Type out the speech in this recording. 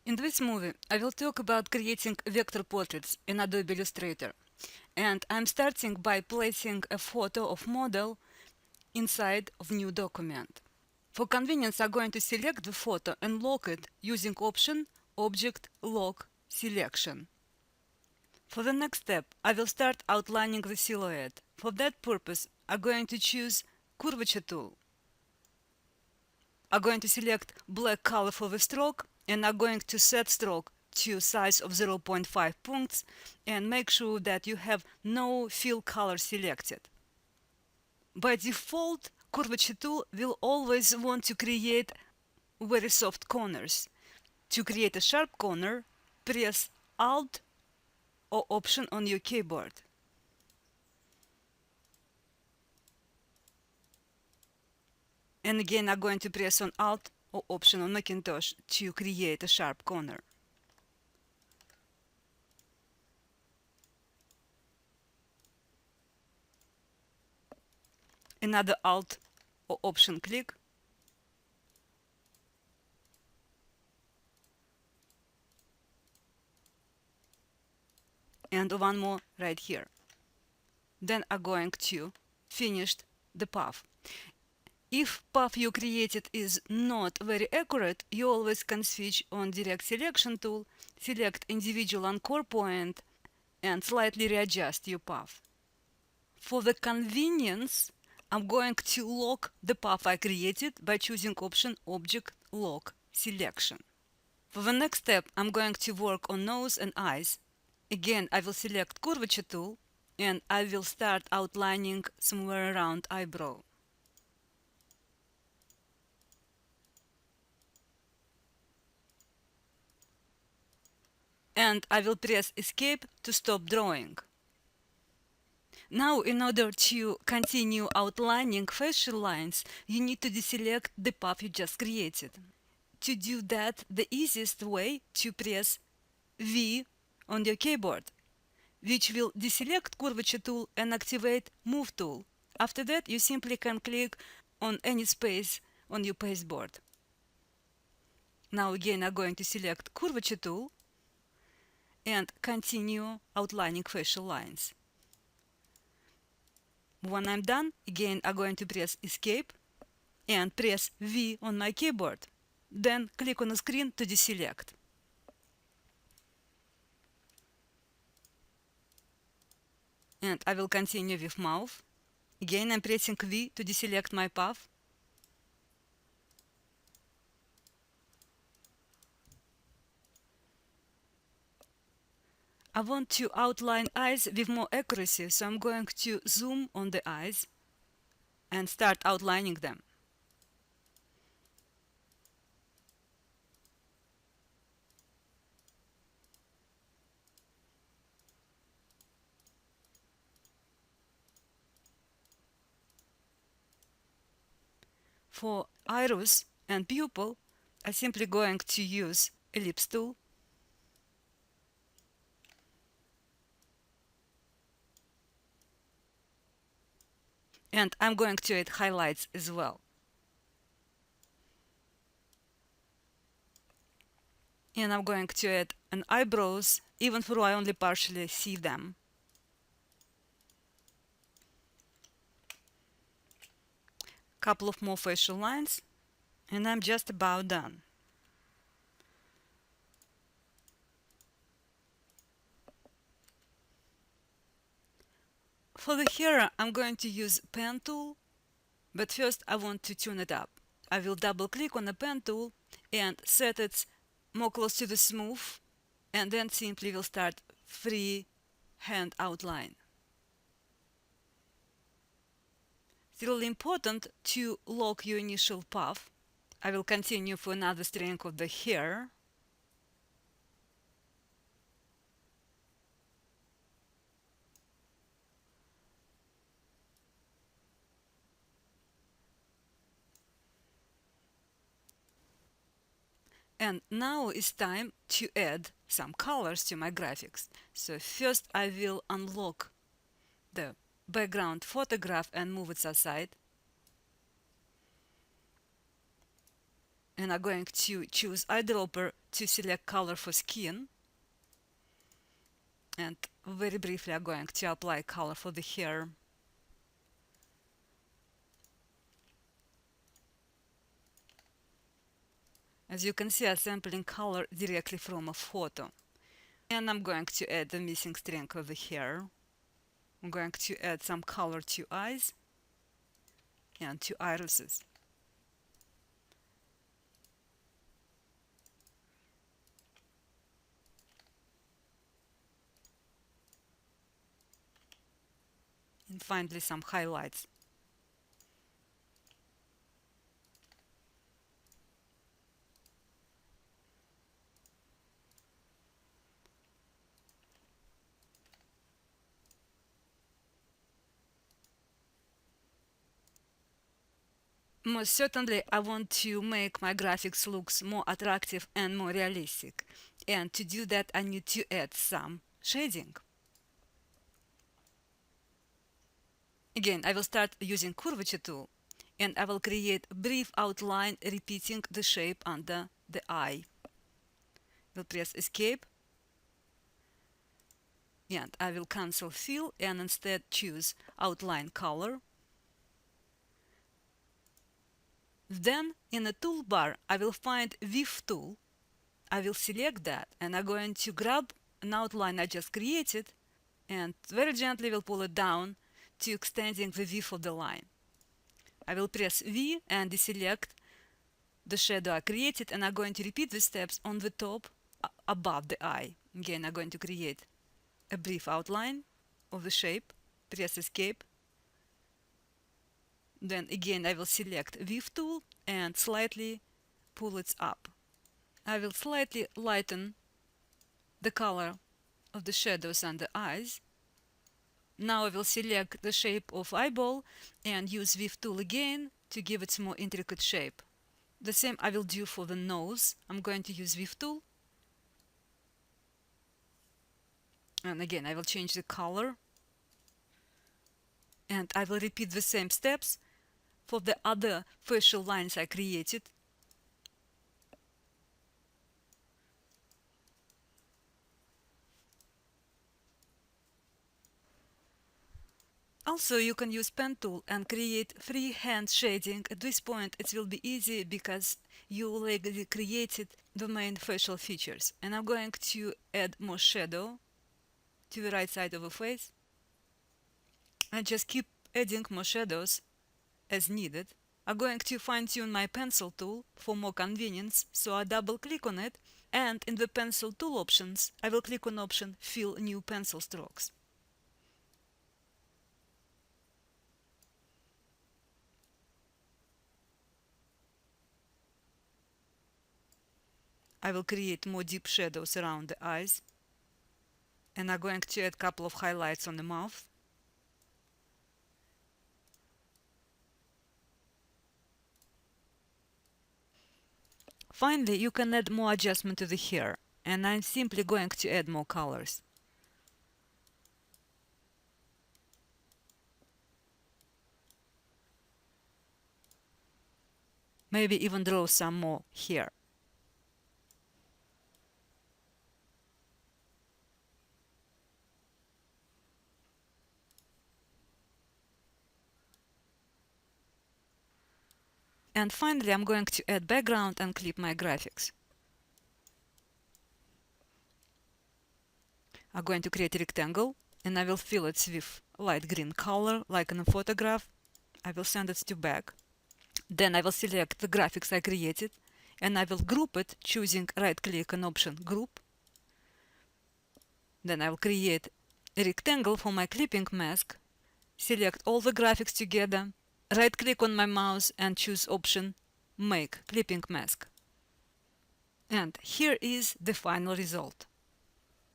In this movie, I will talk about creating vector portraits in Adobe Illustrator. And I'm starting by placing a photo of model inside of new document. For convenience, I'm going to select the photo and lock it using option Object Lock Selection. For the next step, I will start outlining the silhouette. For that purpose, I'm going to choose Curvature tool. I'm going to select black color for the stroke and I'm going to set stroke to size of 0.5 points and make sure that you have no fill color selected. By default, Curvature tool will always want to create very soft corners. To create a sharp corner, press Alt or Option on your keyboard. And again, I'm going to press on Alt or Option on Macintosh to create a sharp corner. Another Alt or Option click. And one more right here. Then I'm going to finish the path. If path you created is not very accurate, you always can switch on Direct Selection tool, select individual anchor point, and slightly readjust your path. For the convenience, I'm going to lock the path I created by choosing option Object Lock Selection. For the next step, I'm going to work on nose and eyes. Again, I will select Curvature tool and I will start outlining somewhere around eyebrow. And I will press Escape to stop drawing. Now, in order to continue outlining facial lines, you need to deselect the path you just created. To do that, the easiest way to press V on your keyboard, which will deselect Curvature tool and activate Move tool. After that, you simply can click on any space on your pasteboard. Now again, I'm going to select Curvature tool and continue outlining facial lines. When I'm done, again, I'm going to press Escape and press V on my keyboard. Then click on the screen to deselect. And I will continue with mouth. Again, I'm pressing V to deselect my path. I want to outline eyes with more accuracy, so I'm going to zoom on the eyes and start outlining them. For iris and pupil, I'm simply going to use Ellipse tool. And I'm going to add highlights as well. And I'm going to add an eyebrows, even though I only partially see them. Couple of more facial lines, and I'm just about done. For the hair, I'm going to use pen tool, but first I want to tune it up. I will double click on the pen tool and set it more close to the smooth, and then simply will start free hand outline. It's really important to lock your initial path. I will continue for another string of the hair. And now it's time to add some colors to my graphics. So first I will unlock the background photograph and move it aside. and I'm going to choose eyedropper to select color for skin, and very briefly I'm going to apply color for the hair. As you can see, I'm sampling color directly from a photo. And I'm going to add the missing string of the hair. I'm going to add some color to eyes and to irises. And finally some highlights. Most certainly, I want to make my graphics looks more attractive and more realistic. And to do that, I need to add some shading. Again, I will start using curvature tool, and I will create a brief outline repeating the shape under the eye. We'll press escape, and I will cancel fill and instead choose outline color. Then in the toolbar I will find Weave tool. I will select that and I'm going to grab an outline I just created and very gently will pull it down to extending the width of the line. I will press V and deselect the shadow I created, and I'm going to repeat the steps on the top above the eye. Again, I'm going to create a brief outline of the shape, press escape. Then again I will select Weave tool and slightly pull it up. I will slightly lighten the color of the shadows and the eyes. Now I will select the shape of eyeball and use Weave tool again to give it more intricate shape. The same I will do for the nose. I'm going to use Weave tool. And again I will change the color. And I will repeat the same steps for the other facial lines I created. Also, you can use pen tool and create freehand shading. At this point it will be easy because you already created the main facial features. And I'm going to add more shadow to the right side of the face and just keep adding more shadows as needed. I'm going to fine-tune my pencil tool for more convenience, so I double click on it, and in the pencil tool options I will click on option Fill New Pencil Strokes. I will create more deep shadows around the eyes, and I'm going to add a couple of highlights on the mouth. Finally, you can add more adjustment to the hair, and I'm simply going to add more colors. Maybe even draw some more hair. And finally, I'm going to add background and clip my graphics. I'm going to create a rectangle, and I will fill it with light green color, like in a photograph. I will send it to back. Then I will select the graphics I created, and I will group it, choosing right-click and option Group. Then I will create a rectangle for my clipping mask, select all the graphics together, right-click on my mouse and choose option Make Clipping Mask. And here is the final result.